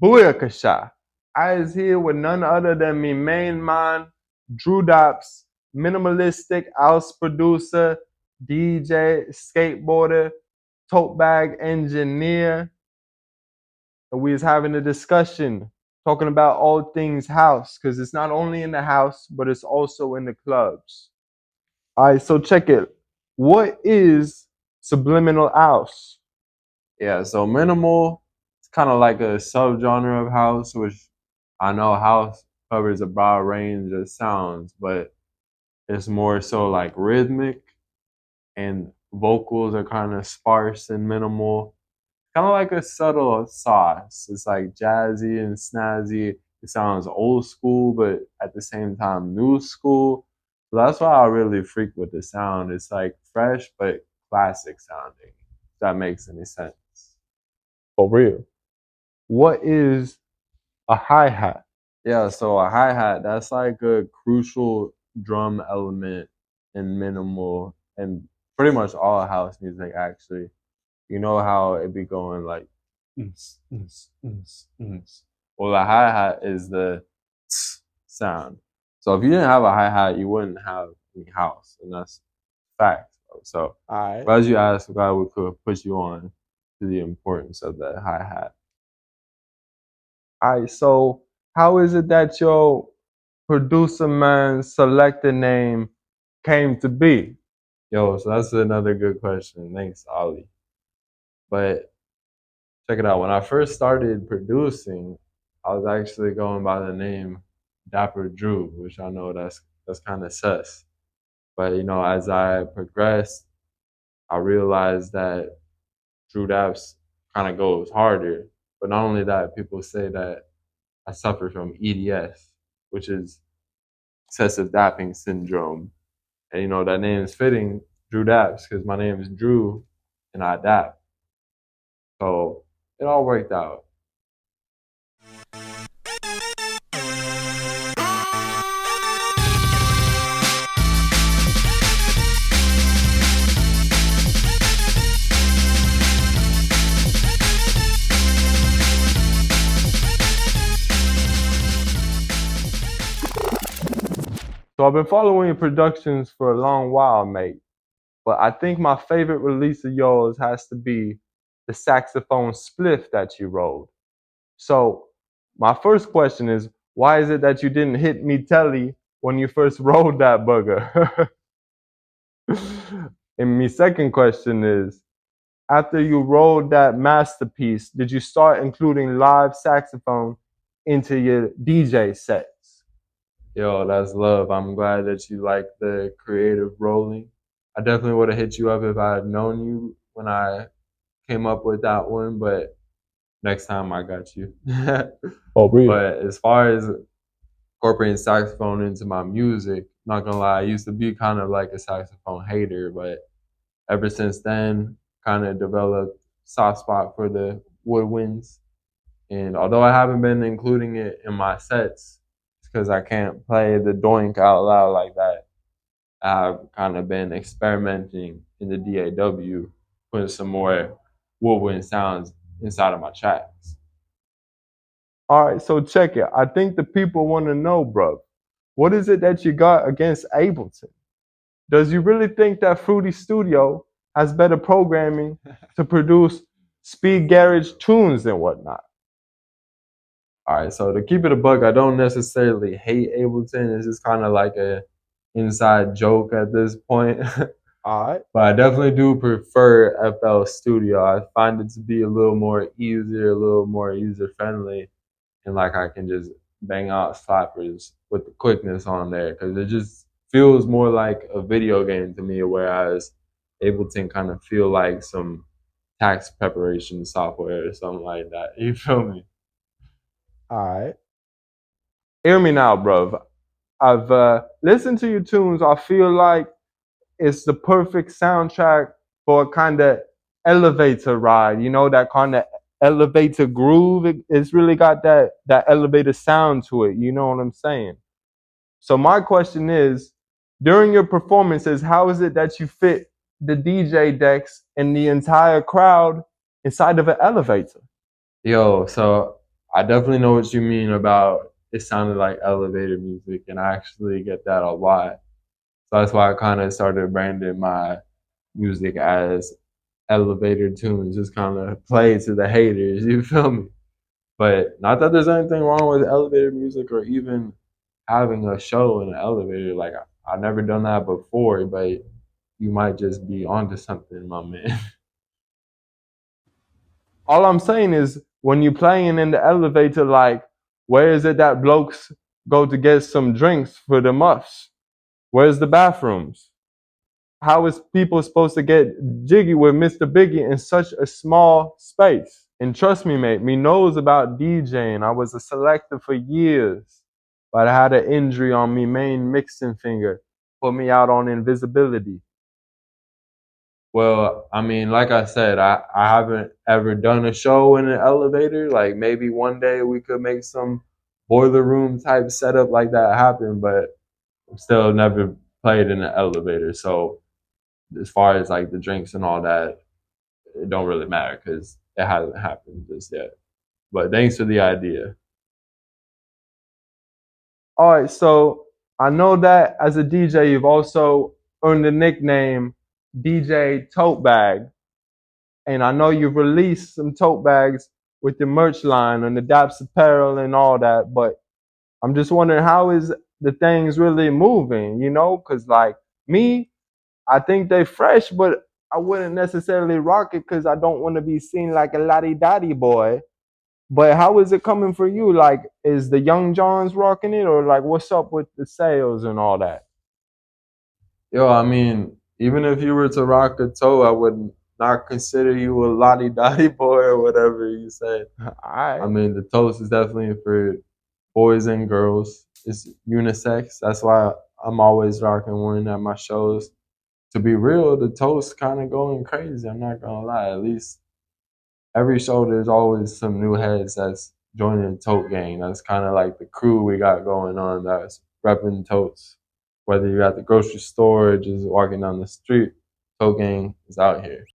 Booyakasha. I is here with none other than me main man, Drew Dops, minimalistic house producer, DJ, skateboarder, tote bag engineer. And we was having a discussion talking about all things house because it's not only in the house, but it's also in the clubs. All right, so check it. What is subliminal house? Yeah, so minimal, it's kind of like a subgenre of house, which I know house covers a broad range of sounds, but it's more so like rhythmic and vocals are kind of sparse and minimal. Kind of like a subtle sauce. It's like jazzy and snazzy. It sounds old school, but at the same time new school. So that's why I really freak with the sound. It's like fresh but classic sounding. If that makes any sense. For real. What is a hi-hat? Yeah, so a hi-hat, that's like a crucial drum element in minimal and pretty much all house music actually. You know how it be going like well, the hi-hat is the sound. So if you didn't have a hi-hat, you wouldn't have any house, and that's fact. So as you asked, I'm glad we could push you on to the importance of the hi-hat. All right, so how is it that your producer man selected name came to be? Yo, so that's another good question. Thanks, Ali. But check it out. When I first started producing, I was actually going by the name Dapper Drew, which I know that's kind of sus. But you know, as I progressed, I realized that Drew Daps kind of goes harder. But not only that, people say that I suffer from EDS, which is excessive dapping syndrome. And you know, that name is fitting, Drew Daps, because my name is Drew and I dap. So it all worked out. So I've been following your productions for a long while, mate. But I think my favorite release of yours has to be the saxophone spliff that you rolled. So my first question is, why is it that you didn't hit me telly when you first rolled that bugger? And my second question is, after you rolled that masterpiece, did you start including live saxophone into your DJ sets? Yo, that's love. I'm glad that you like the creative rolling. I definitely would have hit you up if I had known you when I came up with that one, but next time I got you. Oh, really? But as far as incorporating saxophone into my music, not gonna lie, I used to be kind of like a saxophone hater, but ever since then, kind of developed soft spot for the woodwinds. And although I haven't been including it in my sets, because I can't play the doink out loud like that, I've kind of been experimenting in the DAW, putting some more woodwind sounds inside of my tracks. All right, so check it. I think the people want to know, bro, what is it that you got against Ableton? Does you really think that Fruity Studio has better programming to produce speed garage tunes and whatnot? All right, so to keep it a buck, I don't necessarily hate Ableton. It's just kind of like a inside joke at this point. All right. But I definitely do prefer FL Studio. I find it to be a little more easier, a little more user friendly, and like I can just bang out slappers with the quickness on there because it just feels more like a video game to me, whereas Ableton kind of feel like some tax preparation software or something like that. You feel me? All right. Hear me now, bro. I've listened to your tunes. I feel like it's the perfect soundtrack for a kind of elevator ride. You know, that kind of elevator groove. It's really got that elevator sound to it. You know what I'm saying? So my question is, during your performances, how is it that you fit the DJ decks and the entire crowd inside of an elevator? Yo, so I definitely know what you mean about it sounded like elevator music, and I actually get that a lot. So that's why I kind of started branding my music as elevator tunes, just kind of play to the haters. You feel me? But not that there's anything wrong with elevator music or even having a show in an elevator. Like I've never done that before, but you might just be onto something, my man. All I'm saying is when you're playing in the elevator, like where is it that blokes go to get some drinks for the muffs? Where's the bathrooms? How is people supposed to get jiggy with Mr. Biggie in such a small space? And trust me, mate, me knows about DJing. I was a selector for years, but I had an injury on me main mixing finger, put me out on invisibility. Well, I mean, like I said, I haven't ever done a show in an elevator. Like maybe one day we could make some boiler room type setup like that happen, but I'm still never played in an elevator. So as far as like the drinks and all that, it don't really matter because it hasn't happened just yet. But thanks for the idea. All right, so I know that as a DJ, you've also earned the nickname DJ Tote Bag, and I know you've released some tote bags with your merch line and the Daps apparel and all that. But I'm just wondering how is the things really moving? You know, because like me, I think they fresh, but I wouldn't necessarily rock it because I don't want to be seen like a lottie dotty boy. But how is it coming for you? Like, is the Young Johns rocking it, or like, what's up with the sales and all that? Yo, I mean, even if you were to rock a toe, I would not consider you a lottie dottie boy or whatever you said. I mean, the toast is definitely for boys and girls. It's unisex. That's why I'm always rocking one at my shows. To be real, the toast kind of going crazy. I'm not gonna lie. At least every show, there's always some new heads that's joining the tote gang. That's kind of like the crew we got going on that's repping totes. Whether you're at the grocery store or just walking down the street, tote gang is out here.